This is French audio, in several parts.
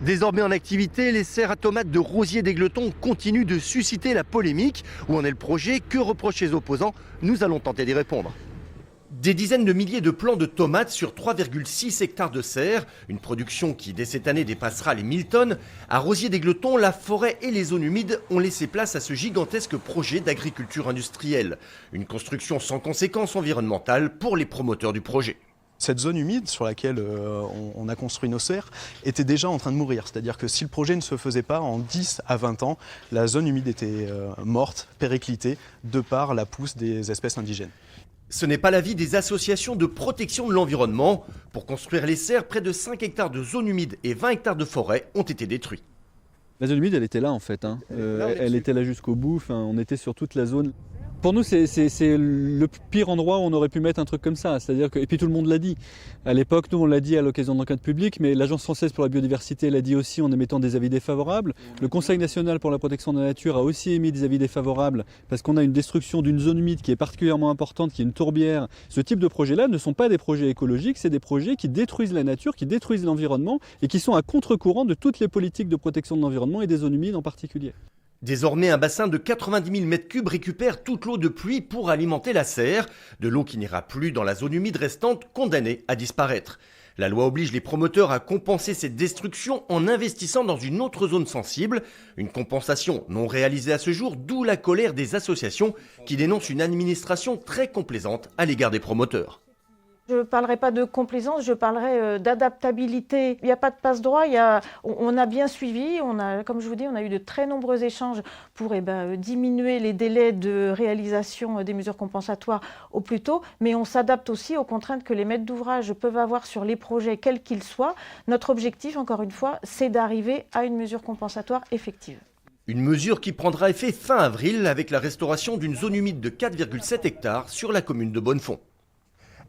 Désormais en activité, les serres à tomates de Rosier d'Égletons continuent de susciter la polémique. Où en est le projet? Que reprochent les opposants? Nous allons tenter d'y répondre. Des dizaines de milliers de plants de tomates sur 3,6 hectares de serre, une production qui dès cette année dépassera les 1000 tonnes. À Rosier d'Égletons, la forêt et les zones humides ont laissé place à ce gigantesque projet d'agriculture industrielle. Une construction sans conséquences environnementales pour les promoteurs du projet. Cette zone humide sur laquelle on a construit nos serres était déjà en train de mourir. C'est-à-dire que si le projet ne se faisait pas, en 10 à 20 ans, la zone humide était morte, périclitée, de par la pousse des espèces indigènes. Ce n'est pas l'avis des associations de protection de l'environnement. Pour construire les serres, près de 5 hectares de zone humide et 20 hectares de forêt ont été détruits. La zone humide, elle était là en fait. Elle était là jusqu'au bout. On était sur toute la zone. Pour nous, c'est le pire endroit où on aurait pu mettre un truc comme ça. C'est-à-dire que, et puis tout le monde l'a dit. À l'époque, nous on l'a dit à l'occasion d'enquêtes publiques, mais l'Agence française pour la biodiversité l'a dit aussi en émettant des avis défavorables. Le Conseil national pour la protection de la nature a aussi émis des avis défavorables parce qu'on a une destruction d'une zone humide qui est particulièrement importante, qui est une tourbière. Ce type de projets-là ne sont pas des projets écologiques, c'est des projets qui détruisent la nature, qui détruisent l'environnement et qui sont à contre-courant de toutes les politiques de protection de l'environnement et des zones humides en particulier. Désormais, un bassin de 90 000 m3 récupère toute l'eau de pluie pour alimenter la serre, de l'eau qui n'ira plus dans la zone humide restante condamnée à disparaître. La loi oblige les promoteurs à compenser cette destruction en investissant dans une autre zone sensible, une compensation non réalisée à ce jour, d'où la colère des associations qui dénoncent une administration très complaisante à l'égard des promoteurs. Je ne parlerai pas de complaisance, je parlerai d'adaptabilité. Il n'y a pas de passe-droit, on a bien suivi, comme je vous dis, on a eu de très nombreux échanges pour diminuer les délais de réalisation des mesures compensatoires au plus tôt, mais on s'adapte aussi aux contraintes que les maîtres d'ouvrage peuvent avoir sur les projets, quels qu'ils soient. Notre objectif, encore une fois, c'est d'arriver à une mesure compensatoire effective. Une mesure qui prendra effet fin avril avec la restauration d'une zone humide de 4,7 hectares sur la commune de Bonnefond.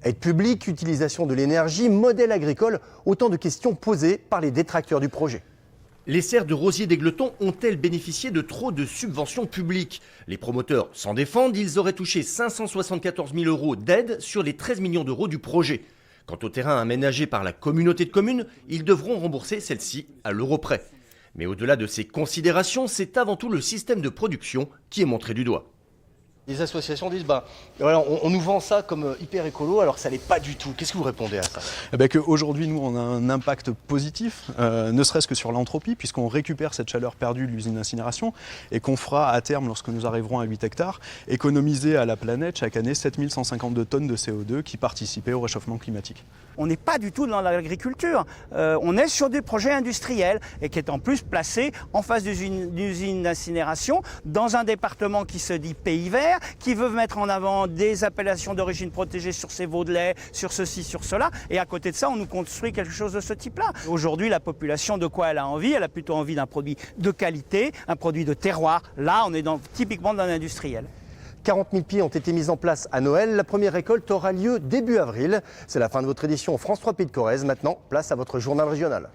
Aide publique, utilisation de l'énergie, modèle agricole, autant de questions posées par les détracteurs du projet. Les serres de Rosier d'Égletons ont-elles bénéficié de trop de subventions publiques? Les promoteurs s'en défendent, ils auraient touché 574 000 € d'aide sur les 13 millions d'euros du projet. Quant au terrain aménagé par la communauté de communes, ils devront rembourser celle-ci à l'euro près. Mais au-delà de ces considérations, c'est avant tout le système de production qui est montré du doigt. Les associations disent on nous vend ça comme hyper écolo alors que ça n'est pas du tout. Qu'est-ce que vous répondez à ça? Qu'aujourd'hui, nous, on a un impact positif, ne serait-ce que sur l'entropie, puisqu'on récupère cette chaleur perdue de l'usine d'incinération et qu'on fera à terme, lorsque nous arriverons à 8 hectares, économiser à la planète chaque année 7152 tonnes de CO2 qui participaient au réchauffement climatique. On n'est pas du tout dans l'agriculture, on est sur des projets industriels et qui est en plus placé en face d'une usine d'incinération dans un département qui se dit pays vert, qui veut mettre en avant des appellations d'origine protégée sur ses veaux de lait, sur ceci, sur cela, et à côté de ça, on nous construit quelque chose de ce type-là. Aujourd'hui, la population, de quoi elle a envie? Elle a plutôt envie d'un produit de qualité, un produit de terroir. Là, on est typiquement dans l'industriel. 40 000 pieds ont été mis en place à Noël. La première récolte aura lieu début avril. C'est la fin de votre édition France 3 Pays de Corrèze. Maintenant, place à votre journal régional.